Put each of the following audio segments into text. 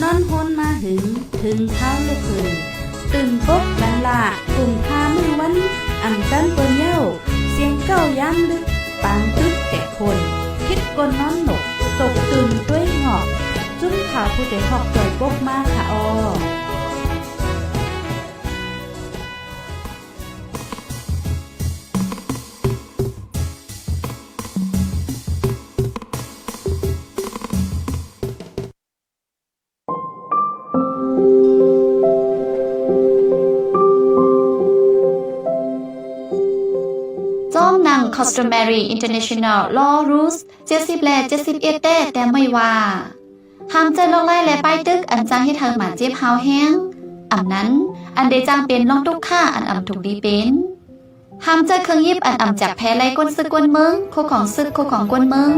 นอนฮนมาถึงเท้าลูกหือตื่นปกบันละกลุ่มพามือวันอ่ำกันเปิ้นเย้าเสียงเก้าย้ำลึกปางตึกแต่คนคิดกนนอนหนกตกตื่นด้วยหงอกจุ้มข่าวผู้ใดหอกจ่อยปกมาค่ะอจ้อมนาง Customary International Law Rules 70 และ 71 แต่ไม่ว่าห้ามเจอลงไล่และป้ายตึกอันจ้างให้เธอหมาเจ็บเฮาแห้งอันนั้นอันได้จ้างเป็นลองทุกค่าอันถูกดีเป็นห้ามเจอเครื่องยิบอันจากแพ้ไล่ก้นซึกก้นเมืองคู่ของซึกคู่ของก้นเมือง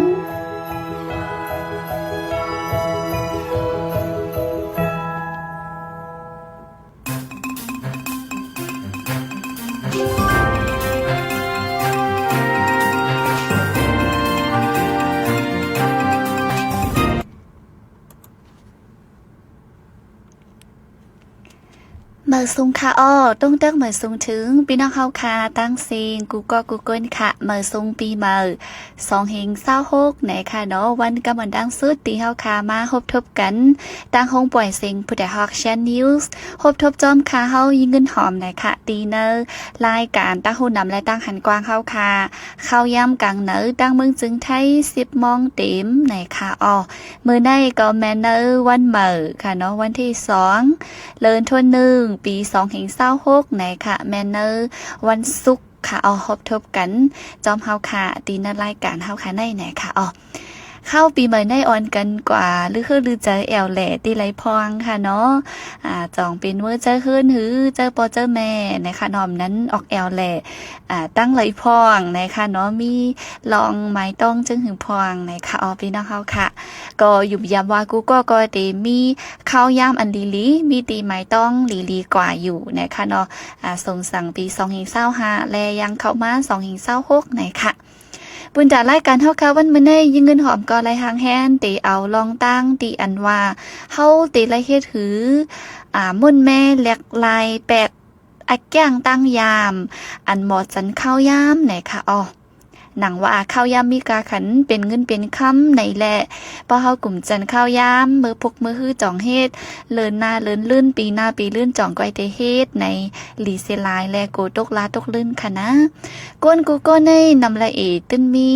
เมื่อซุงค่ะต้องเมื่อซุงถึงพี่น้องเฮาค่ะตั้งซิงกูเกิลค่ะเมื่อซุงปีเมื่อ2/26ไหนค่ะเนาะวันกำลังดังสุดตีเฮาค่ะมาพบทบกันตั้งห้องปล่อยเสียงผู้ใดฮอกแชนนิวส์พบทบจอมค่ะเฮายิงเงินหอมไหนค่ะตีเนอร์รายการตั้งหูนำและตั้งหันกว้างเฮาค่ะเข้าย่ำกลางเนอตั้งเมืองจึงไทย10 โมงเต็มไหนค่ะมื้อในก็แม่นเนอวันเมื่อค่ะเนาะวันที่2เดือนธันวาคมปี2/26ไหนค่ะแมนเนอร์วันศุกร์ค่ะพบทบกันจอมเฮาค่ะตีนรายการเฮาค่ะในไหนค่ะเข้าปีใหม่ในออนกันกว่าหรือคือเจอแอลแหล่ตีไหลพองค่ะเนาะจองเป็นเมื่อเจอคืนหือเจอปอเจอแม่นะคะนอมนั้นออกแอลแหล่ตั้งไหลพองนะคะเนาะมีลองไม้ต้องจึงหึงพองนะคะพี่น้องเฮาค่ะก็อยู่ยามว่ากูก็เตมีข้าวยามอันลีมีตีไม้ต้องลีกว่าอยู่นะคะเนาะส่งสั่งปี2/25และยังเข้ามา2/26นะคะบุญจากรายการเฮาค่ะวันมื้อนี้ยิงเงินหอมก็ไหลหางแฮนตีเอาลองตั้งตีอันว่าเฮาตีไหลเฮ็ดหือมุ่นแม่แหลกลายแปดอักแก้งตั้งยามอันหมอดสันข้าวยามไหนค่ะหนังว่าข้าวยามมีกาขันเป็นเงินเป็นคำในแหละพอเฮากลุ่มจันข้าวยามมือพกมือฮื้อจ่องเฮ็ดเลินหน้าเลินลื่นปีหน้าปีลื่นจ่องก้อยเตเฮ็ดในลีเซลายและโกตกลาตกลื่นค่ะนะก้นกูก็ในนำละเอตึ้นมี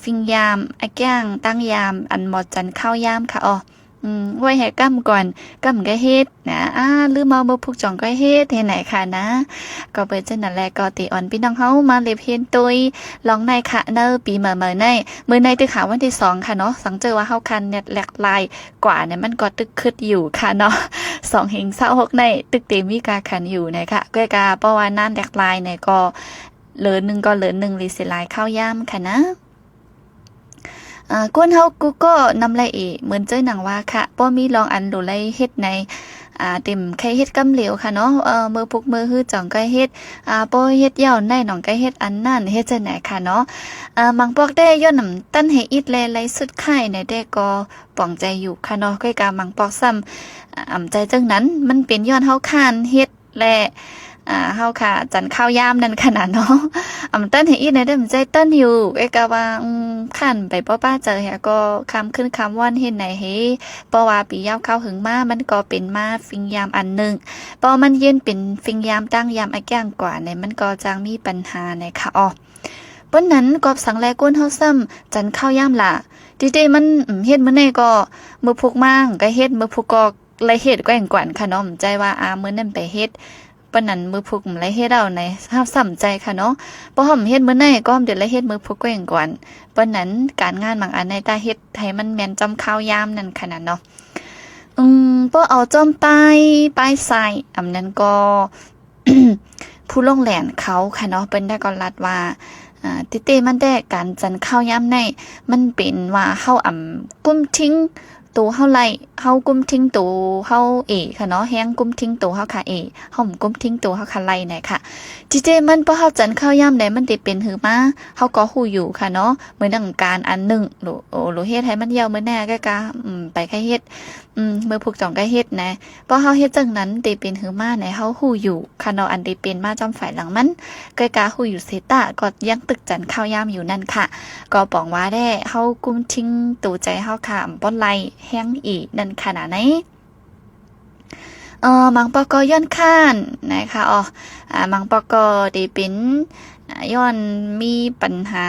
ฟิงยามอักแก้งตั้งยามอันหมอดจันข้าวยามค่ะไว้ให้กั้มก่อนกั้มก็เฮ็ดนะหรือมาบ่พุกจ่องก็เฮ็ดไหนค่ะนะก็เปิดจังนั้นแหละก็ติอ่อนพี่น้องเฮามาเล็บเฮ็ดตุยลองในค่ะเนอปีเมื่อในมื้อในตึกหาวันที่2ค่ะเนาะสังเจอว่าเฮาคันเน็ตแหลกลายกว่าเนี่ยมันก็ตึกคึดอยู่ค่ะเนาะ2/26ในตึกเตมีกาขันอยู่นะคะก็กาเพราะว่านั้นแหลกลายเนี่ยก็เหลือ1ลิสิลายข้าวยามค่ะนะก้นเฮากูก็นำไรเหมือนเจ้าหนังว่าค่ะป้อมีลองอันดูไรเฮ็ดในเต็มไข่เฮ็ดกำเหลวค่ะเนาะมือพุกมือฮื้อจ่องไก่เฮ็ดป้อเฮ็ดยาวในหนองไก่เฮ็ดอันนั่นเฮ็ดจังไหนค่ะเนาะบางพวกได้ย้อนนำตั้นให้อิดแลสุดไข่ในได้ก็ป่องใจอยู่ค่ะเนาะก้อยกาบางปอกซ้ำใจจังนั้นมันเป็นย้อนเฮาคานเฮ็ดและเฮาค่ะจันข้าวยามนั่นขนาดเนาะเต้นให้อีในเด้อใจเต้นอยู่ก็ว่าคั่นไปป้าเจอก็คำขึ้นคำว่านเฮ็ดไหนเฮเพราะว่าปียาวเข้าหึงมามันก็เป็นมาฟิงยามอันนึงพอมันเย็นเป็นฟิงยามตั้งยามอักย่างกว่าเนี่ยมันก็จังมีปัญหานะคะปนนั้นกอบสังแลก้นเฮาซ้ำจันข้าวยามล่ะดิมันเฮ็ดมื้อนี้ก็มื้อพุกมั่งก็เฮ็ดมื้อพุกก็เลยเฮ็ดก็แห่งกวนค่ะเนาะใจว่ามื้อนั้นไปเฮ็ดปนนั้นมือพุกไรเฮ็ดเอาในห้าสำใจค่ะเนาะพอหอมเฮ็ดมื้อไหนก็เดี๋ยวไรเฮ็ดมือพุกก็อย่างก่อนปนนั้นการงานบางอันในตาเฮ็ดให้มันแม่นจำข้าวยามนั่นขนาดเนาะพอเอาจอมป้ายใส่นั้นก็ ผู้ลงแหลนเขาค่ะเนาะเป็นได้ก็รัดว่าติเต้มันได้การจันข้าวยามในมันเป็นว่าเฮากุ้มทิ้งตัวเฮาไล่เฮากุมทิ้งตัวเฮาค่ะเนาะแฮงกุมทิ้งตัวเฮาค่ะเฮากุมทิ้งตัวเฮาค่ะไล่น่ะค่ะจิเจมันพอเฮาจันข้าวยามได้มันได้เป็นหือมาเฮาก็ฮู้อยู่ค่ะเนาะเหมือนดังการอันนึงโหเฮ็ดให้มันยาวมื้อแน่ก็ไปแค่เฮ็ด เมื่อพวกจ่องก็เฮ็ดนะเพราะเฮาเฮ็ดจังนั้นได้เป็นหือมาในเฮาฮู้อยู่คันเอาอันได้เป็นมาจอมฝ่ายหลังมันก็กาฮู้อยู่เซตาก็ยังตึกจันข้าวยามอยู่นั่นค่ะก็ปองว่าได้เฮากุมทิ้งตู่ใจเฮาค่ะบ่ไล่แห้งอีนั่นขนาดไหนมังปอกย้อนข้านนะคะมังปอกได้เป็นย้อนมีปัญหา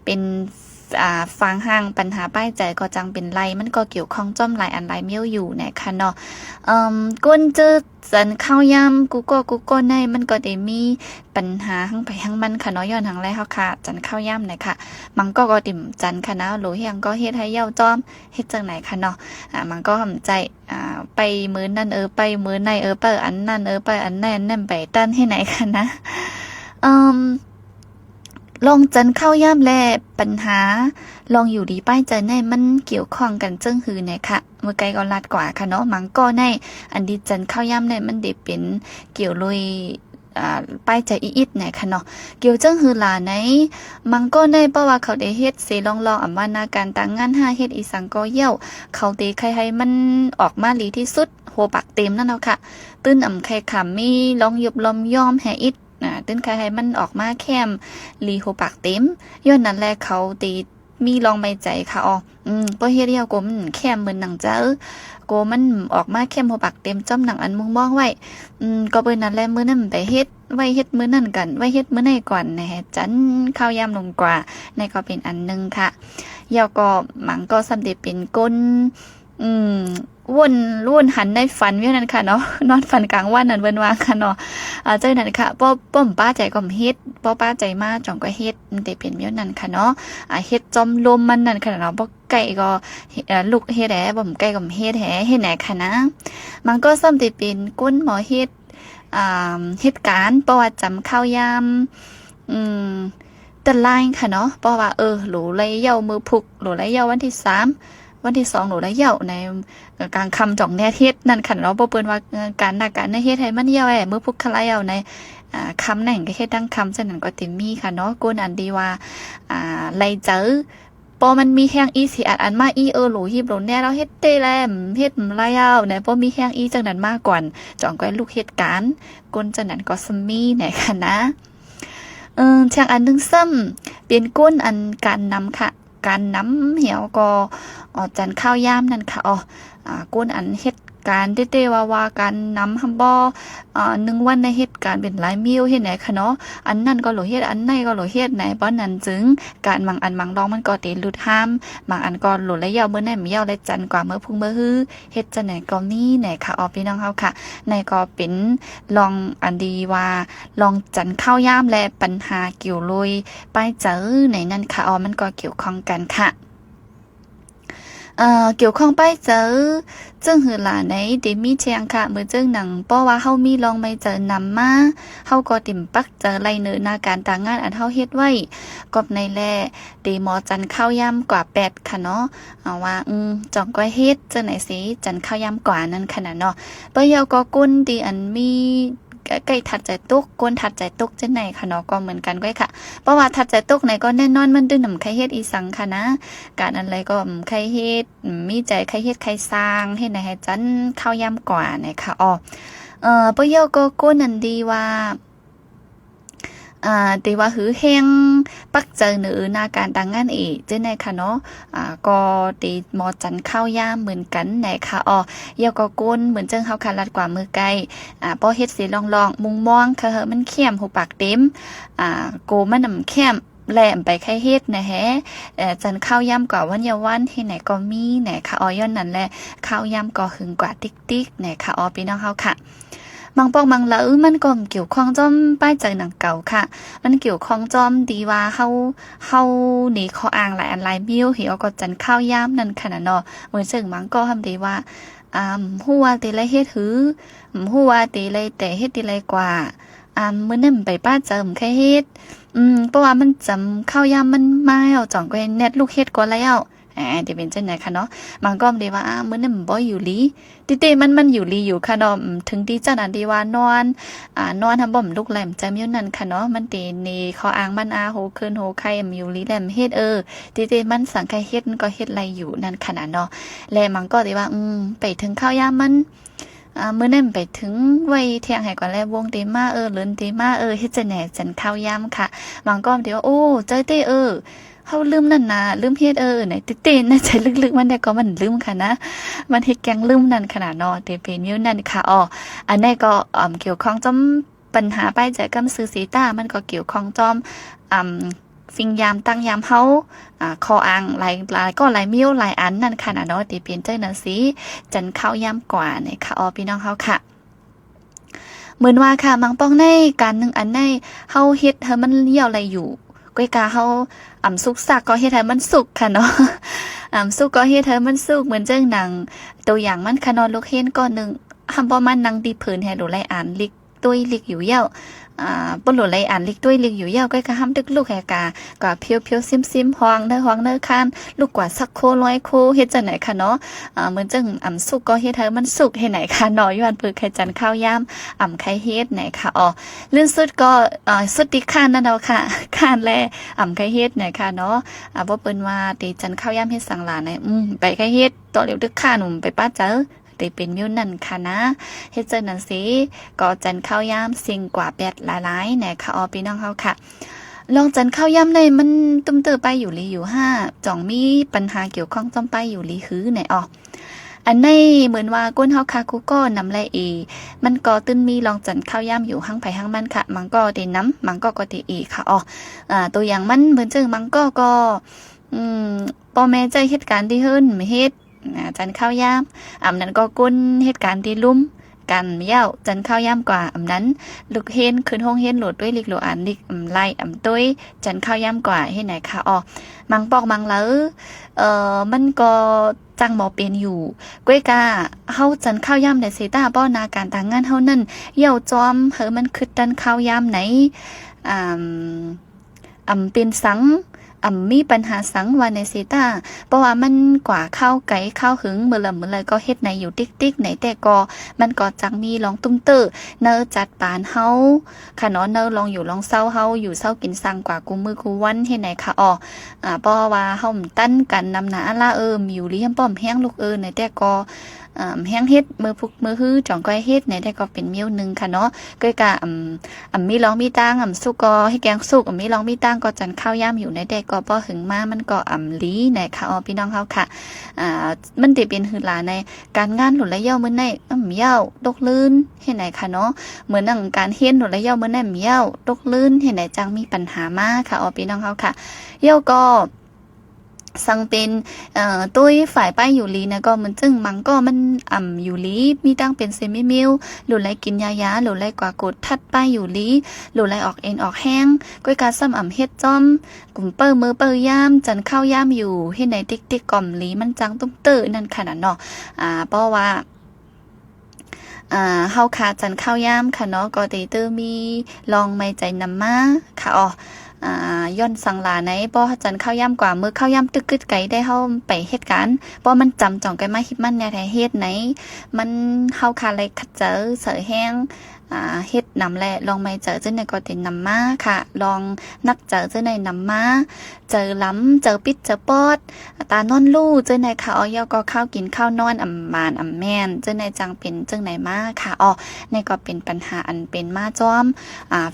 เป็นฟังห่างปัญหาป้ายใจก็จังเป็นไรมันก็เกี่ยวข้องจ้อมหลายอันหลายเมี่ยวอยู่นะคะเนาะก้นเจอสันข้าวยำกูก็ในมันก็ได้มีปัญหาทั้งไปทั้งมันค่ะเนาะย้อนทางไรเฮาค่ะจันข้าวยำนะคะมันก็ดิ่มจันค่ะนะโหลเฮียงก็เฮ็ดให้เย้าจ้อมเฮ็ดจังไหนค่ะเนาะมันก็หำใจไปมื้อนั่นไปมื้อในไปอันนั่นไปอันนั่นไปตั้นให้ไหนค่ะนะลองจันเข้าย่ำแลปัญหาลองอยู่ดีป้ายใจในมันเกี่ยวข้องกันเจิ้งหือเนี่ยค่ะเมื่อไกลก็ลัดกว่าค่ะเนาะมังก็ในอันดีจันเข้าย่ำในมันได้เป็นเกี่ยวลุยป้ายใจอีดเนี่ยค่ะเนาะเกี่ยวเจิ้งหือหลาไหนมังก็ในเพราะว่าเขาได้เฮ็ดเสลองอำมานาการต่างงาน5เฮ็ดอีสังก็เยี่ยวเขาได้ใครให้มันออกมาดีที่สุดโหปักเต็มนั่นเนาะค่ะตื้นใครขำมีลองยุบลมยอมแหอิดตื้นใครให้มันออกมาแคมลีโหปากเต็มย้อนนั้นแหละเขาตีมีลองไม่ใจค่ะเพราะเฮ็ดเดียวโกมันแคมเหมือนหนังเจ้าโกมันออกมาแคมโหปากเต็มจ้อมหนังอันมุงมองไว้ก็เปิ้นนั้นแหละมื้อนั้นไปเฮ็ดไว้เฮ็ดมื้อนั้นกันไว้เฮ็ดมื้อไหนก่อนนะฮะจันข้าวยามลงกว่าในก็เป็นอันนึงค่ะยาวก็หมังก็สำเร็จเป็นก้นวนหันในฝันเวียนั้นค่ะเนาะนอนฝันกลางวันนั่นเวินวางค่ะเนาะเจ้านั่นค่ะป้อมป้าใจก็เฮ็ดป้าใจมาจ่องก็เฮ็ดมันได้เป็นเวียนั้นค่ะเนาะเฮ็ดจอมลมมันนั่นค่ะเนาะบ่ไก่ก็ลูกเฮ็ดแหบ่มไก่ก็เฮ็ดแหเฮ็ดไหนค่ะนะมันก็ซ้ำได้เป็นก้นหมอเฮ็ดเหตุการณ์ประวัติจำข้าวยามตะไลค่ะเนาะเพราะว่าหลูไรเยามือพุกหลูไรเยาวันที่3วันที่2หนูได้เย่าในกลางคำจ่องแน่เฮ็ดนั่นค่ะเนาะบ่เปิ้นว่าการในเฮ็ดให้มันเย่าเมื่อพุกคลายเอาในคำนั่นก็เฮ็ดดังคำฉะนั้นก็ติมีค่ะเนาะกูนอันดีว่าไลเจอพอมันมีแห้งอีสิอันมาอีหลูฮีบหลูแน่เราเฮ็ดเตแลมเฮ็ดไรเอาเนี่ยพอมีแห้งอีจังนั้นมากกว่าจ่องก็ลูกเหตุการณ์กูนจังนั้นก็สมีเนี่ยค่ะนะเชียงอันนึงซ้ำเป็นก้นอันการนำค่ะการน้ำเหี่ยวก็จันข้าวยามนั่นค่ะก้นอันเฮ็ดการเต้ว่าการน้ำฮัมบอ1วันในเฮ็ดการเป็นหลายมิ้วเฮ็ดไหนค่ะเนาะอันนั่นก็โหลเฮ็ดอันไหนก็โหลเฮ็ดไหนป้อนนั้นจึงการบางอันบางรองมันก็ตีหลุดห้ามบางอันก็โหลและยาวเมื่อไหนมียาวและจันกว่าเมื่อพุ่งเมื่อฮื้อเฮ็ดจังไหนก็นี่ไหนค่ะพี่น้องเฮาค่ะในก็เป็นลองอันดีว่าลองจันข้าวยามและปัญหาเกี่ยวลุยป้ายเจอในนั่นค่ะมันก็เกี่ยวข้องกันค่ะเกี่ยวข้องไปเจอจึงหือหลาในเดมีเชียงค่ะเมื่อจึงหนังเพราะว่าเฮามีลองไม่เจอนำมาเฮาก็ติ่มปักเจอไรเนื้อนาการต่างงานอันเฮาเฮ็ดไว้กอบในแลเดหมอจันข้าวยำกว่า8ค่ะเนาะว่าจ่องก็เฮ็ดจังไหนสิจันข้าวยำกว่านั้นขนาดเนาะเปิ้นเยาก็กุนดีอันมีใกล้ถัดใจตุกก้นถัดใจตุกจังไหนค่ะเนาะก็เหมือนกันก้อยค่ะเพราะว่าถัดใจตุกไหนก็แน่นอนมันตื้นหนำใครเฮ็ดอีสังค่ะนะการอะไรก็ใครเฮ็ดมีใจใครเฮ็ดใครสร้างเฮ็ดไหนให้จันข้าวยำกว่านะคะปะเยาก็ก้นนั่นดีว่าแต่ว่าหือแห้งปักเจอเนื้อนาการต่างงานอีกเจ้าไหนค่ะเนาะก็ตีหมอจันข้าวยามเหมือนกันไหนค่ะเยาก็ก้นเหมือนเจิ้งเฮาค่ะลัดกว่ามือไกลพอเฮ็ดสิลองมุงมองค่ะมันเข้มหูปากเต็มโกมันนำเข้มแหลมไปไข่เฮ็ดนะแฮจันข้าวยำกว่าวันยาวันที่ไหนก็มีไหนค่ะย้อนนั่นแหละข้าวยำก็หึงกว่าติ๊กๆไหนค่ะพี่น้องเฮาค่ะบางปอกบางละมันก็เกี่ยวข้องจอมป้ายใจหนังเก่าค่ะมันเกี่ยวข้องจอมดีว่าเฮานี่ข้ออ้างหลายอันหลายมิ้วเหี่ยวก็จันข้าวยามนั่นขนาดเนาะเหมือนซึ่งมันก็ทำดีว่าฮู้ว่าติไรเฮ็ดหือฮู้ว่าติไรแต่เฮ็ดติไรกว่ามื้อนั้นไปป้าเจิมแค่เฮ็ดเพราะว่ามันจำข้าวยามมันมาเอาจ่องก็เน็ตลูกเฮ็ดก่อนแล้ว เดี๋ยวเป็นจังไหนค่ะเนาะมันก็ได้ว่ามื้อนั้นบ่อยู่ลีติๆมันอยู่ลีอยู่ค่ะเนาะถึงที่จังนั้นดีว่านอนนอนทำบ่มลูกแหลมจำอยู่นั่นค่ะเนาะมันตีนี่เขาอ้างมันโหคืนโหไข่อยู่ลีแหลมเฮ็ดติๆมันสังไคเฮ็ดมันก็เฮ็ดอะไรอยู่นั่นขนาดเนาะและมันก็ได้ว่าไปถึงข้าวยามมันมื้อนั้นไปถึงไว้เที่ยงให้ก่อนแล้ววงเตมาเลินเตมาเฮ็ดจังไหนจันข้าวยามค่ะบางก็ได้ว่าโอ้ใจเต้เฮาลืมนั่นนะลืมเฮ็ดไหนติๆน่าใจลึกๆมันได้ก็มันลืมค่ะนะมันเฮ็ดแกงลืมนั่นขนาดเนาะเตเป็นอยู่นั่นค่ะอันนี้ก็เกี่ยวข้องจอมปัญหาไปจากกำซื้อสีตามันก็เกี่ยวข้องจอมฟิงยามตั้งยามเฮาคออ่างหลายก็หลายมิ้วหลายอันนั่นค่ะนะเนาะติเป็นจังนั้นสิจันข้าวยามกว่าเนี่ยค่ะพี่น้องเฮาค่ะเหมือนว่าค่ะมังป้องในการนึงอันในเฮาเฮ็ดให้มันเหี่ยวอะไรอยู่ก้อยกาเฮาสุกซักก็เฮ็ดให้มันสุกค่ะเนาะสุกก็เฮ็ดให้มันสุกเหมือนจังหนังตัวอย่างมันค่ะเนาะลูกเห็นก็นึงทำบ่มันนังดีเพิ่นให้ดูไลอ่านลิกตุ้ยลิกอยู่เหี่ยวปนหลุดเลยอ่านลิกตุ้ยลิกอยู่ยาวก็ห้ามดึกลูกแหกากว่าเพียวซิมห้องเนื้อคานลูกกว่าสักโคร้อยโคเฮ็ดจังไหนค่ะเนาะเหมือนจังสุกก็เฮ็ดเธอมันสุกเฮ็ดไหนค่ะเนาะย้อนปือไข่จันข้าวยามไข่เฮ็ดไหนค่ะลื่นสุดก็สุดติคานนั่นเอาค่ะคานแลไข่เฮ็ดไหนค่ะเนาะบ่เปิ้นว่าติจันข้าวยามเฮ็ดสังหลานไปไข่เฮ็ดต่อเร็วดึกข้าหนุ่มไปป้าเจอได้เป็นมิ้วนั่นค่ะนะเฮ็ดจังนั้นสิก็จันข้าวยามสิ่งกว่าแปดหลายๆแหน่ค่ะพี่น้องเฮาค่ะลองจันข้าวยามในมันตุ้มเตอไปอยู่ลีอยู่5จ่องมีปัญหาเกี่ยวข้องจอมไปอยู่ลีหือไหนอันในเหมือนว่าก้นเฮาค่ะกูก็นำแลมันก็ตึ้นมีลองจันข้าวยามอยู่ห้างไผห้างมันค่ะมันก็ได้น้ำมันก็ได้ค่ะตัวอย่างมันเหมือนจังมันก็พ่อแม่ใจเหตุการณ์ที่เฮิรนไม่เฮ็ดจันข้าวยามนั้นก็กุ้นเหตุการณ์ที่ลุ่มกันเย้าจันข้าวยามกว่านั้นลูกเห็นคืนห้องเห็นโหลดด้วยลิกโหลอันลิกไล่ตุ้ยจันข้าวยามกว่าให้ไหนค่ะมังปอกมังเหลอมันก็จังบ่เป็นอยู่ก้วยกาเฮาจันข้าวยามได้เสตาป้อนาการต่างงานเฮานั่นเหี่ยวจอมมันคือจันข้าวยามไหนเป็นสังมีปัญหาสังวันในเซตาเพราะว่ามันกว่าข้าวไก่ข้าวหึงเมื่อไรก็เฮ็ดในอยู่ติ๊กไหนแต่ก็มันก็จังมีลองตุ้มเตอเนอจัดปานเฮาค่ะเนาะเนอลองอยู่ลองเศร้าเฮาอยู่เศร้ากินสังกว่ากูมือกูวันเฮ็ดไหนค่ะเพราะว่าเฮาตั้นกันนำหนาละมีอยู่เลี้ยงป้อมแห้งลูกในแต่ก็แห้งเฮ็ดมือฮื้อจ่องก้อยเฮ็ดในแต่ก็เป็นมิ้วนึงค่ะเนาะก็กะมีร้องมีตังสุกก็ให้แกงสุกมีร้องมีตังก็จันข้าวยามอยู่ในแต่ก็บ่หึงมามันก็ลีในค่ะพี่น้องเฮาค่ะมันติเป็นหือหลาในการงานหลุดและเย่ามื้อในเย่าตกลื่นเฮ็ดไหนค่ะเนาะเหมือนอย่างการเฮ็ดหลุดและเย่ามื้อในเย่าตกลื่นเฮ็ดไหนจังมีปัญหามากค่ะพี่น้องเฮาค่ะเย่าก็สังเป็นตุ้ยฝ่ายป้ายอยู่ลีนะก็มันจึงมังก็มันอยู่ลีมีตั้งเป็นเซมิมิลหลุดไหลกินยาหลุดไหลกว่ากดทัดป้ายอยู่ลีหลุดไหลออกเอ็นออกแห้งก้อยการซ้ำเฮ็ดจอมกลุ่มเปิ้มือเปิ้ย่ามจันข้าวยามอยู่เฮ็ดไหนติ๊กก่อมลีมันจังตุ้มเตอนั่นขนาดเนาะเพราะว่าเฮาค่ะจันข้าวยามค่ะเนาะก็ได้มีลองไม่ใจนำมาค่ะย้อนสังลาในป้อจันข้าวย่ำกว่ามือข้าวย่ำตึกกึดไก่ได้เฮาไปเฮ็ดการป้อมันจำจ่องไก่มาฮิตมันเนี่ยแท้เฮ็ดไหนมันเฮาคาอะไรขัดเจอเสยแห้งเฮ็ดนำแหละลองไม่เจอเจ้าในก็ตินำมาค่ะลองนักเจอเจ้าในนำมาเจอล้ำเจอปิดเจอปอดตานอนลู่เจ้าในค่ะย่อก็ข้าวกินข้าวนอนมานแม่นเจ้าในจังเป็นเจ้าไหนมาค่ะในก็เป็นปัญหาอันเป็นมาจอม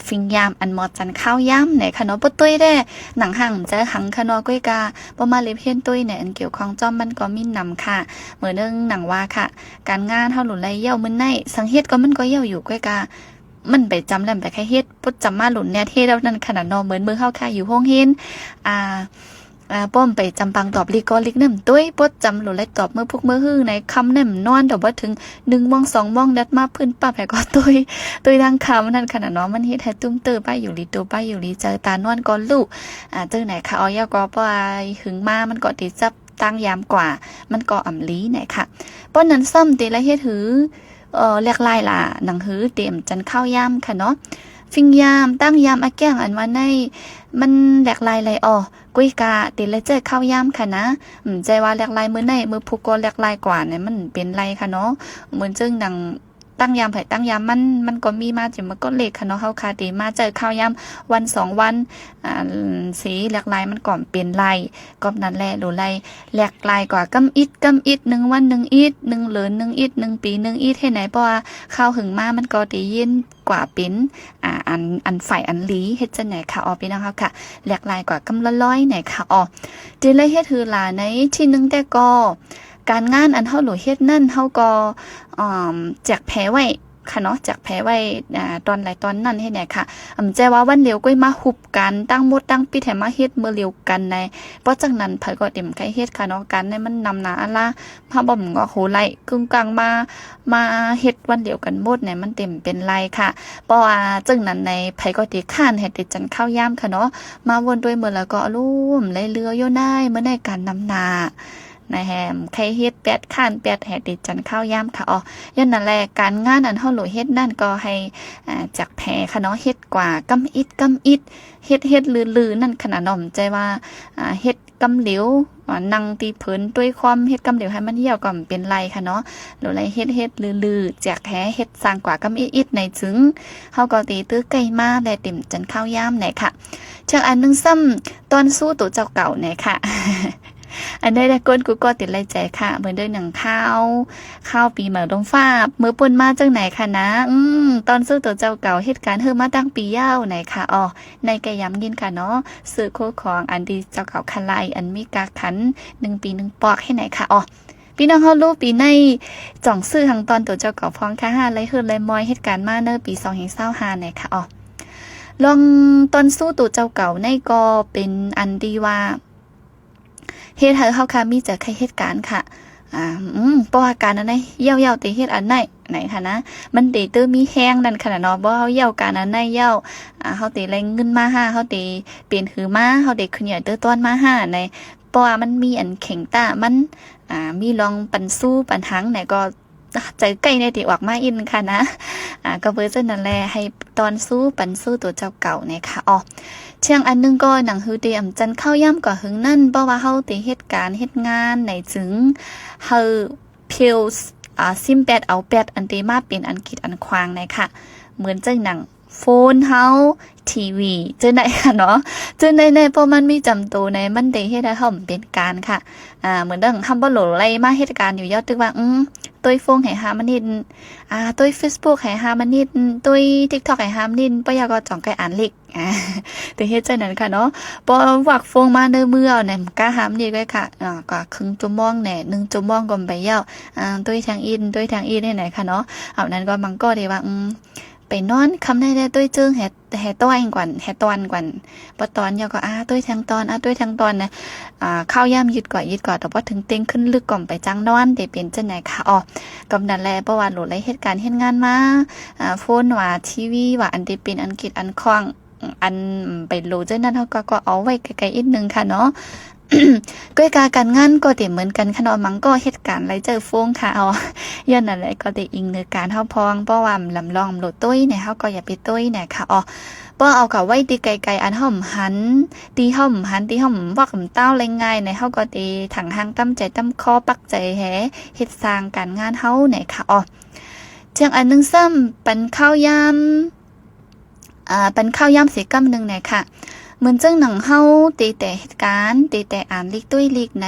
ฟิงยามอันหมดจันข้าวย่ำไหนค่ะเนาะปตุ้ยได้หนังห่างเจอหังค่ะเนาะก้อยกาบ่มาเล็บเฮียนตุ้ยเนี่ยอันเกี่ยวข้องจอมมันก็มีนำค่ะเหมือนนึงหนังว่าค่ะการงานเฮาหลุดไหลเย่ามื้อในสังเฮ็ดก็มันก็เย่าอยู่ก้อยกามันไปจำแหลมไปแค่เฮ็ดปุ๊บจำมาหลุนเนี่ยเฮ็ดแล้วนั่นขนาดนอเหมือนมือเข้าค่ะอยู่ห้องเฮ็นป้อมไปจำปังตอบลีกอลิกน้ำตุ้ยปุ๊บจำหลุนเลยตอบมือพวกมือฮื้อในคำนั่นนอนแต่ว่าถึง1 มอง 2 มองดัดมาพื้นป้าแผ่ก็ตุ้ยทางคำนั่นขนาดนอมันเฮ็ดให้ตุ้มเตอไปอยู่ลีตัวไปอยู่ลีเจอตานอนก็ลูกเจอไหนค่ะยาก็ไปหึงมามันก็ติดจับตั้งยามกว่ามันก็ลีไหนค่ะป้อนนั้นซ้ำตีละเฮ็ดหือเรียกไล่ล่ะหนังหือเตรียมจันข้าวยามค่ะเนาะ ฟิงยามตั้งยามอาแก้งอันว่าในมันแหลกลายเลยกุ้ยกาติเลยเจอข้าวยามค่ะนะใจว่าแหลกลายมือในมือผู้ก็แหลกลายกว่าเนี่ยมันเป็นไรค่ะเนาะเหมือนจึงดังตั้งยามไผ่ตั้งยามมันก็มีมาจนมันก็เล็กค่ะเนาะเฮาคาติมาเจอข้าวยามวัน2วันสีแหลกลายมันก่อมเปลี่ยนลายก็นั่นแหละหรือไรแหลกลายกว่ากำอิด1วัน1อิด1เหลือ1อิด1ปี1อิดให้ไหนเพราะว่าข้าวหึงมามันก็ติยินกว่าเป็นอันฝ่ายอันลีเฮ็ดจังไหนค่ะพี่น้องเฮาค่ะแหลกลายกว่ากำละร้อยไหนค่ะจิเลยเฮ็ดหือหลาในที่นึงแต่ก็การงานอันเฮาหลูเฮ็ดนั่นเฮาก็แจกแพ้ไว้ค่ะเนาะแจกแพ้ไว้ตอนหลายตอนนั้นเฮ็ดไหนค่ะใจว่าวันเร็วก็มาหุบกันตั้งหมดตั้งปิดให้มาเฮ็ดมื้อเร็วกันในเพราะจังนั้นไผก็เต็มไกเฮ็ดค่ะเนาะกันในมันนำหนาอะล่ะพาบ่มก็โหไล่กึ่งกลางมาเฮ็ดวันเดียวกันหมดเนี่ยมันเต็มเป็นไรค่ะเพราะว่าจังนั้นในไผก็ติค้านให้ติดจันข้าวยามค่ะเนาะมาวนด้วยมื้อแล้วก็ลุ่มไหลเรืออยู่ได้เมื่อในการนำนาในแฮมใครเฮ็ด8ข้าน8แห่ติดจันข้าวยามค่ะย้อนนั่นแหละการงานอันเฮาหลุเฮ็ดนั่นก็ให้จักแพ้ค่ะเนาะเฮ็ดกว่ากำอิดเฮ็ดลือนั่นขนาดน้อมใจว่าเฮ็ดกำเหลวนั่งตีเผินด้วยความเฮ็ดกำเหลวให้มันเหี่ยวก็เป็นไรค่ะเนาะหรือไรเฮ็ดลือแจกแพ้เฮ็ดสร้างกว่ากำอิดในถึงเฮาก็ตีตื้อไก่มาและเต็มจันข้าวยามไหนค่ะจังอันนึงซ้ำตอนสู้ตัวเจ้าเก่าไหนค่ะอันได้ก้นกูก็ติดไรใจค่ะเหมือนเดินหนังข้าวปีเหมือนลงฟ้ามือปุ่นมาจังไหนค่ะนะตอนสู้ตัวเจ้าเก่าเหตุการณ์เฮอมาตั้งปียาวไหนค่ะในแกย้ำยินค่ะเนาะซื้อโคของอันดีเจ้าเก่าคันไลอันมีกาขัน1 ปี 1 ปอกให้ไหนค่ะพี่น้องเฮารู้ปีในจ่องซื้อทางตอนตัวเจ้าเก่าพ้องค่ะไรเฮือไรมอยเหตุการณ์มาเนอปี2025ไหนค่ะลองตอนสู้ตัวเจ้าเก่าในก็เป็นอันดีว่าเฮ็ดให้เฮาค่ะมีแต่ใครเหตุการณ์ค่ะเพราะว่าการอันไหนเหี่ยวๆติเฮ็ดอันไหนค่ะนะมันติตื้อมีแห้งนั่นขนาดเนาะบ่เฮาเหี่ยวการอันไหนเหี่ยวเฮาติแรงเงินมาเฮาติเปลี่ยนหือมาเฮาได้ขึ้นใหญ่ตื้อต้นมาในเพราะว่ามันมีอันแข็งตามันมีลองปันสู้ปันหังไหนก็ใจใกล้ในติออกมาอินค่ะนะก็เวอร์ชันนั่นแหละให้ตอนสู้ปันสู้ตัวเจ้าเก่าเนี่ยค่ะเชียงอันนึงก็หนังฮือเตรียมจันเข้าย่ำก่อหึงนั่นเพราะว่าเฮาติเฮ็ดการเฮ็ดงานไหนถึงเฮาพิลซิมแปดเอา8อันเตมาเป็นอันคิดอันควางในค่ะเหมือนจังหนังโฟนเฮาทีวีเจอไหนค่ะเนาะเจอในเพราะมันมีจำตัวในมันได้เฮ็ดให้เฮาเป็นการค่ะเหมือนดังคำบ่โหลไรมาเฮ็ดการอยู่ยอดตึกว่าตัวฟงให้หามันนิดตัว Facebook ให้หามันนิดตัว TikTok ให้หามันนิดปะยาก็จ่องไก่อ่านเล็กแต่เฮ็ดจังนั้นค่ะเนาะพอวักฟงมาเนอมือเอาเนี่ยกล้าหามนี่ด้วยค่ะก็ครึ่งชั่วโมงแหน่1ชั่วโมงก็ไปยาวตัวทางอินให้ไหนค่ะเนาะเอานั้นก็มันก็ได้ว่าไปนอนคำได้ตัวเจิงแห่ต้อยกว่าแห่ตอนกว่าปะตอนยาวก็ตัวทางตอนตัวทางตอนนะข้าวย่ำยึดก่อแต่พอถึงเต็งขึ้นลึกก่อมไปจังนอนได้เป็นจังไหนค่ะกำนันแลเพราะว่าโหลดไรเหตุการณ์เฮ็ดงานมาโฟนว่าทีวีว่าอันได้เป็นอันกิจอันคล้องอันไปโหลดจังนั้นเฮาก็เอาไว้ไกลๆอีกนึงค่ะเนาะ ก้อยการงานก็ได้เหมือนกันค่ะเนาะมันก็เหตุการณ์ไรเจอฟงค่ะย้อนนั่นแหละก็ได้อิงเนื้อการเฮาพองเพราะว่าลำลองโหลดตุ้ยเนี่ยเฮาก็อย่าไปตุ้ยเนี่ยค่ะบ่เอากับไว้ตีไกลๆอันห่มหันตีห่มวักเต้าไรง่ายในเฮาก็ตีถังหางตั้มใจตั้มคอปักใจแหเฮ็ดสร้างการงานเฮาเนี่ยค่ะเชียงอันนึงซ้ำปันข้าวยำเสียกำนึงเนี่ยค่ะเหมือนจังหนังเฮาตีแต่เหตุการณ์ตีแต่อ่านลิกตุ้ยลิกไหน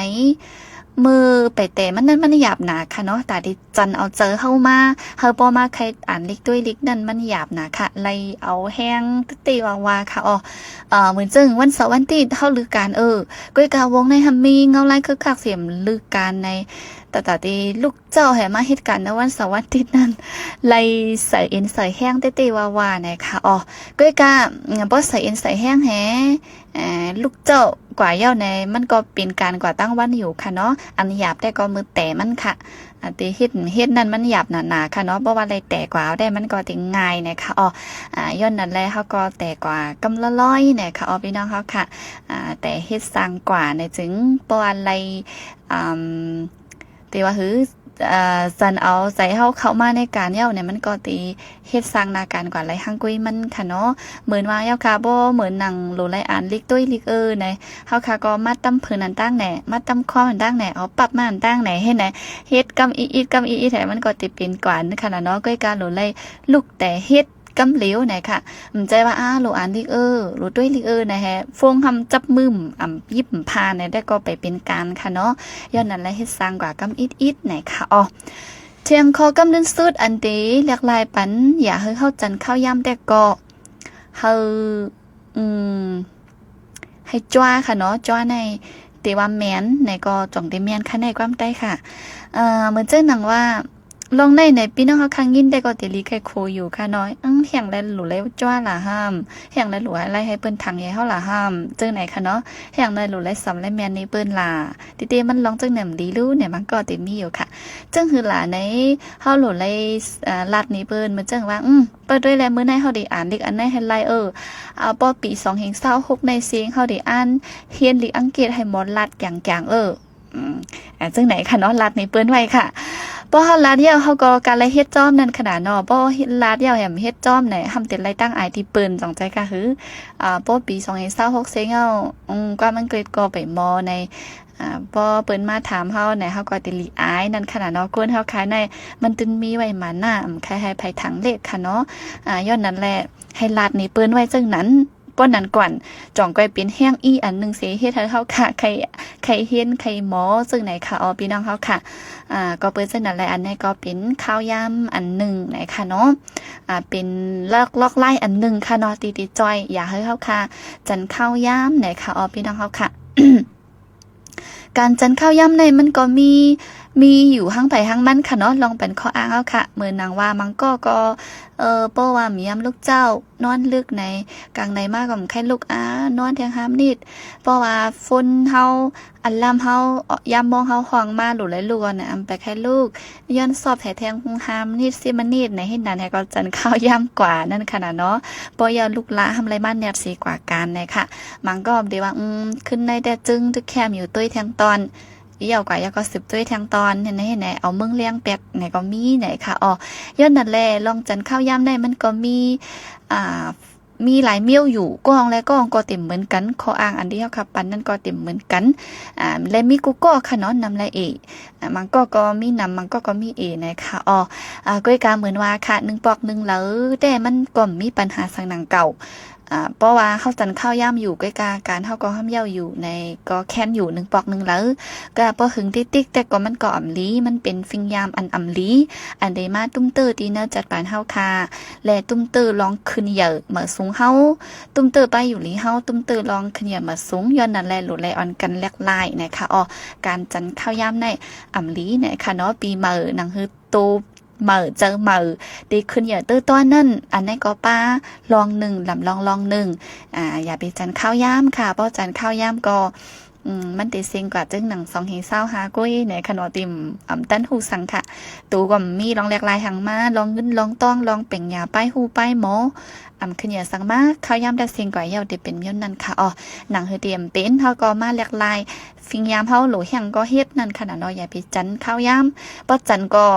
มือไปแต่มันหยาบหนาค่ะเนาะแต่ดิจันเอาเจอเฮามาเฮาบ่มาใครอ่านลิกตุ้ยลิกนั่นมันหยาบหนาค่ะไลเอาแห้งตีวาค่ะเหมือนจังวันเสาร์วันอาทิตย์เฮาลือการก้อยกาวงในฮัมมีเงาไล่คึกคักเสียมลือการในแต่ที่ลูกเจ้าแห่มาเหตุการณ์ในวันเสาร์วันอาทิตย์นั้นไล่ใส่เอ็นใส่แห้งตีวานะคะก้อยกาบ่ใส่เอ็นใส่แห้งแฮลูกเจ้ากว่าเย้าในมันก็เป็นการกว่าตั้งวันอยู่ค่ะเนาะอันหยาบได้ก็มือแต่มันค่ะตีเฮ็ดนั้นมันหยาบหนาๆค่ะเนาะเพราะว่าอะไรแต่กว่าได้มันก็ติง่ายนะคะย้อนนั้นแหละเขาก็แต่กว่ากำละร้อยนะคะพี่น้องเขาค่ะแต่เฮ็ดสร้างกว่าในถึงเพราะอะไรแต่ว่าหือ สันเอาใจเข้ามาในการเย้าเนี่ยมันก็ตีเฮ็ดสร้างนาการกว่าไรฮังกุยมันค่ะเนาะเหมือนว่าเย้าค่ะบ่เหมือนหนังโหลไรอ่านลิกตุ้ยลิกในเฮาค่ะก็มัดตำผืนอันตั้งแหน่มัดตำคออันตั้งแหน่เอาปรับมาอันตั้งแหน่เฮ็ดไหนเฮ็ดกำอีกำอีแถมันก็ติเป็นกว่าขนาดเนาะก้อยการโหลไรลูกแต่เฮ็ดกำเหลวไหนค่ะใจว่าโหลอ่านลิกโหลตุ้ยลิกนะฮะฟงทำจับมืมยิบพาเนี่ยได้ก็ไปเป็นการค่ะเนาะย้อนนั้นและเฮ็ดสร้างกว่ากำอีไหนค่ะอ๋อเทียงคอกำดึงสุดอันเดเรียกลายปันอย่าให้เข้าจันข้าวยำแต่ก็เฮาให้จ้าค่ะเนาะจ้าในเตว่าแมนในก็จ่องได้แมนค่ะในความได้ค่ะเหมือนเจ้าหนังว่าลองในพี่น้องเขาคังยินได้ก็เตลีไข่โคอยู่ค่ะน้อยเหี่ยงแล้วหลู่แล้วจ้าล่ะห้ามเหี่ยงแล้วหลู่อะไรให้เปิ้นทางใหญ่เฮาล่ะห้ามเจ้าไหนค่ะเนาะเหี่ยงแล้วหลู่แล้วสำและแมนในเปิ้นล่ะติมันลองจังแหนมดีรู้เนี่ยมันก็เต็มมีอยู่ค่ะจังคือล่ะในเฮาหลู่เลยลัดนี้เปิ้นมันจังว่าเปิดด้วยแล้วมื้อในเฮาได้อ่านลิกอันในให้ไล่ปอปี2026ในเสียงเฮาได้อ่านเรียนลิกอังกฤษให้หมดลัดอย่างจังไหนค่ะเนาะลัดนี้เปิ้นไว้ค่ะป้อเฮาลาดยาวเฮาก็การไล่เฮ็ดจ้อมนั่นขนาดเนาะป้อลาดยาวแหมเฮ็ดจ้อมไหนทำติดไล่ตั้งไอที่ปืนสองใจก็คือป้อปี2026เซงเอาก็มันเกิดก็ไปมอในป้อเปิ้นมาถามเฮาไหนเฮาก็ติลีอายนั่นขนาดเนาะกวนเฮาขายในมันตึนมีไว้มาหน้าใครให้ไผถังเลขค่ะเนาะย้อนนั้นแหละให้ลาดนี่เปิ้นไว้จังนั้นป้อนนั้นก่อนจ่องก้อยเป็นแห้งอีอันนึงเสียเฮ็ดให้เฮาค่ะใครเฮ็ดใครหมอซึ่งไหนค่ะพี่น้องเฮาค่ะก็เปิ้นซึ่งนั่นแหละอันนี้ก็เป็นข้าวยำอันนึงไหนค่ะเนาะเป็นลอกไล่อันนึงค่ะเนาะตีจ้อยอย่าให้เฮาค่ะจันข้าวยำไหนค่ะพี่น้องเฮาค่ะ การจันข้าวยำในมันก็มีอยู่ห้างไผ่ห้างมันค่ะเนาะลองเป็นข้ออ้างเอาค่ะเหมือนนางว่ามังก็เพราะว่ามียำลูกเจ้านอนลึกในกลางในมากกว่าแค่ลูกนอนเทียงห้ามนิดเพราะว่าฝนเฮาอันลำเฮายามมองเฮาห่วงมาหลุดไหลลัวเนี่ยไปแค่ลูกย้อนสอบแถแทงห้ามนิดซิมันนิดในให้นานให้ก็จันข้าวยำกว่านั่นขนาดเนาะเพราะยาลูกละทำไรบ้านแนบสีกว่าการเนี่ยค่ะมังก็เดี๋ยวว่าขึ้นในแต่จึงทุกแคมอยู่ตุ้ยแทงตอนเยาวกว่ายาก็10ด้วยทางตอนไหนเอาเมืองเลี้ยงแปกไหนก็มีไหนค่ะย้อนนั่นแหละลองจันข้าวยำได้มันก็มีหลายเมี่ยวอยู่กองและกองก็เต็มเหมือนกันขออ้างอันเดียวค่ะปันนั่นก็เต็มเหมือนกันและมีกูก็ค่ะเนาะนำละมันก็มีนำมันก็มีนะคะก้อยกาเหมือนว่าค่ะ1ปอก1แล้วแต่มันก็มีปัญหาสังหนังเก่าเพราะว่าเข้าจันข้าวย่ำอยู่ใกล้การเท่าก็ห้ามเย้าอยู่ในก็แค้นอยู่1ปอก1แล้วก็พอหึงติ๊กแต่ก็มันก็อ่ำลีมันเป็นฟิงยามอันอ่ำลีอันเดมาตุ้มเตอร์ตีเนอร์จัดปานเฮาคาและตุ้มเตอร์ลองขึ้นเหยอะเหมือสูงเฮาตุ้มเตอร์ไปอยู่ลีเฮาตุ้มเตอร์ลองขึ้นเหยอะเหมือสูงย้อนนั่นแหละหลุดไหลอ่อนกันแลกลายนะคะการจันข้าวย่ำในอ่ำลีนะคะเนาะปีเหมือนังฮือโตเหมือเจอเหมือดีขึ้นอย่าตื้อต้อนนั่นอันนี้ก็ป้าลอง1ลำลอง1อย่าไปจันข้าวย่ำค่ะเพราะจันข้าวย่ำก็มันติเซ็งกว่าจึงหนัง2 หากุ้ยในขนมติ่มตั้นหูสังค่ะตูก็มีลองแหลกลายหางมาลองเงินลองต้องลองเป่งยาป้ายหูป้ายหมอขึ้นอย่าสังมาข้าวย่ำได้เซ็งกว่าเยาได้เป็นย้อนนั่นค่ะหนังเฮเตียมเป็นเฮาก็มาแหลกลายฟิงยามเฮาหลูแห่งก็เฮ็ดนั่นขนาดอย่าไปจันข้าวย่ำเพราะจันก็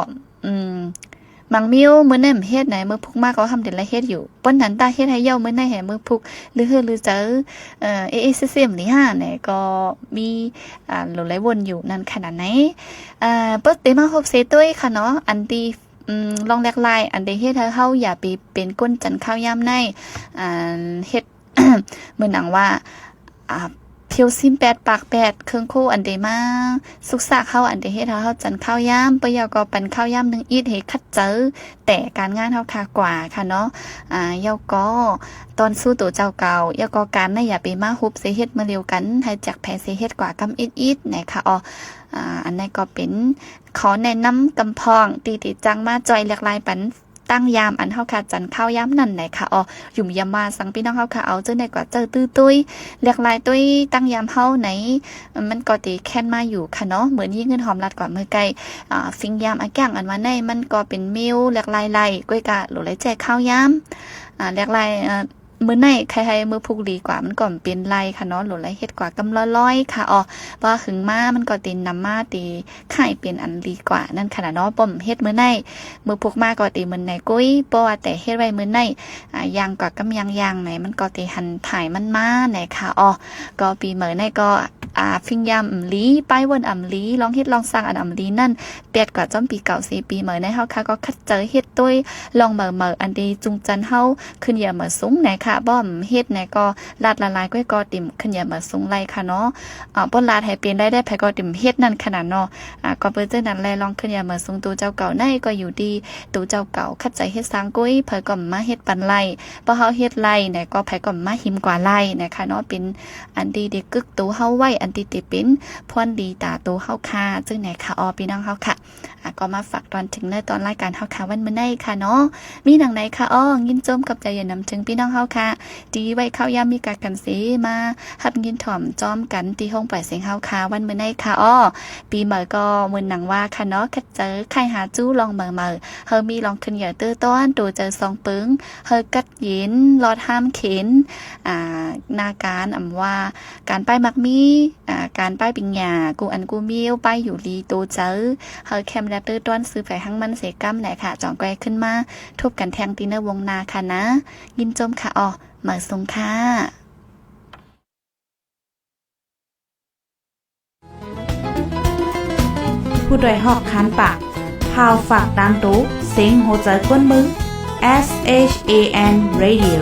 มังมิวมื้อนั้นเฮ็ดไหนมื้อพุกมากก็ทำเด็ดละเฮ็ดอยู่ป้นนั้นตาเฮ็ดให้เย้ามื้อนั้นแห่มื้อพุกหรือเจอเซมนี่ห่าเนี่ยก็มีหลายวนอยู่นั่นขนาดไหนเปิ้นเตมาฮอบเซต้วยค่ะเนาะอันที่ลองแลกลายอันใดเฮ็ดให้เฮาอย่าไปเป็นก้นจันข้าวยามในเฮ็ด เหมือนหนังว่าเพียวซิม8 ปาก 8เครื่องคู่อันเดมาสุกซากเข้าอันเดเฮ็ดเฮาจันข้าวย่ำปะยาก็ปันข้าวย่ำ1อีดเฮคัดเจอแต่การงานเฮาค่ากว่าค่ะเนาะยาก็ตอนสู้ตัวเจ้าเก่ายาก็การอย่าไปมาฮุบเสเฮ็ดมาเร็วกันให้จักแผเสเฮ็ดกว่ากำอีดนะคะอันนี้ก็เป็นขอแนะนำกำพองตีจังมาจอยหลากหลายปันตั้งยามอันเฮาค่ะจันข้าวยามนั่นไหนค่ะยุ่มยามมาสังพี่น้องเฮาค่ะเอาเจอไหนกว่าเจอตุ้ยเรียกลายตุ้ยตั้งยามเฮาไหนมันก็ตีแค้นมาอยู่ค่ะเนาะเหมือนยิ่งเงินหอมรัดกว่าเมื่อไกลฟิงยามแก่งอันว่าในมันก็เป็นมิวเรียกลายไหลก้อยกะหลุไหลแจกข้าวยามเรียกลาย มื้อไหนใครๆมื้อพุกดีกว่ามันก็เป็นไรค่ะเนาะหลดไรเฮ็ดกว่ากำร้อยๆค่ะอ๋อว่าหึงมามันก็ตินนำมาตีไข่เป็นอันดีกว่านั่นค่ะเนาะป้อมเฮ็ดมื้อไหนมื้อพุกมาก็ติมื้อไหนกุ้ยบ่ว่าแต่เฮ็ดไว้มื้อไหนยังก็กำยังไหนมันก็ติหันถ่ายมันมาไหนค่ะอ๋อก็ปีมื้อไหนก็ฟิงยามลีไปวนลีลองเฮ็ดลองสร้างอันลีนั่นเปียดกว่าจ้อมปีเก่า4ปีมื้อไหนเฮาค่ะก็คัดเจอเฮ็ดด้วยลองมื้ออันดีจุงจันเฮาขึ้นอย่ามื้อสูงไหนค่ะบ่อมเฮ็ดไหนก็ลาดละลายก้อยก็ติ่มขึ้นอย่ามื้อสูงไล่ค่ะเนาะบ่ลาดให้เป็นได้ไผก็ติ่มเฮ็ดนั่นขนาดเนาะก็เปิ้นจังนั้นแลลองขึ้นอย่ามื้อสูงตัวเจ้าเก่าในก็อยู่ดีตัวเจ้าเก่าคัดใจเฮ็ดสร้างก้อยเผยก็มาเฮ็ดปันไล่บ่เฮาเฮ็ดไล่ไหนก็ไผก็มาหิมกว่าไล่นะคะเนาะเป็นอันดีเด็กกึกตัวเฮาไว้อันดีติเป็นพรดีตาตัวเฮาค่ะจึงไหนค่ะพี่น้องเฮาค่ะก็มาฝากตอนถึงในตอนรายการเฮาค่ะวันมื้อนี้ค่ะเนาะมีหนังไหนค่ะยินจมกับใจอย่านำถึงพี่น้องเฮาค่ะดีไว้เข้ายามมีกากันเสมาหับยินถ่อมจอมกันที่ห้องปล่อยเสียงเฮาค่ะวันมื้อนี้ค่ะปีใหม่ก็มื้อหนังว่าค่ะเนาะคัดเจอใครหาจู้ลองมื้อเฮามีลองขึ้นเหยื่อตื้อต้อนตัวเจอซองปึ้งเฮากัดยินรอดห้ามเข็นนาการว่าการป้ายมักมีการป้ายปิงหยากูอันกูมีวป้ายอยู่ลีตัวเจอเฮาแคมแรปเตอร์ต้อนซื้อไปหั่งมันเสกัมแหละค่ะจ่องแกขึ้นมาทบกันแทงตีเนอร์วงนาค่ะนะยินจมค่ะเหมือทรงค่ะผู้ดยหอกคันปากพาวฝากดังตู้เสียงโหใจกวนมึง SHAN Radio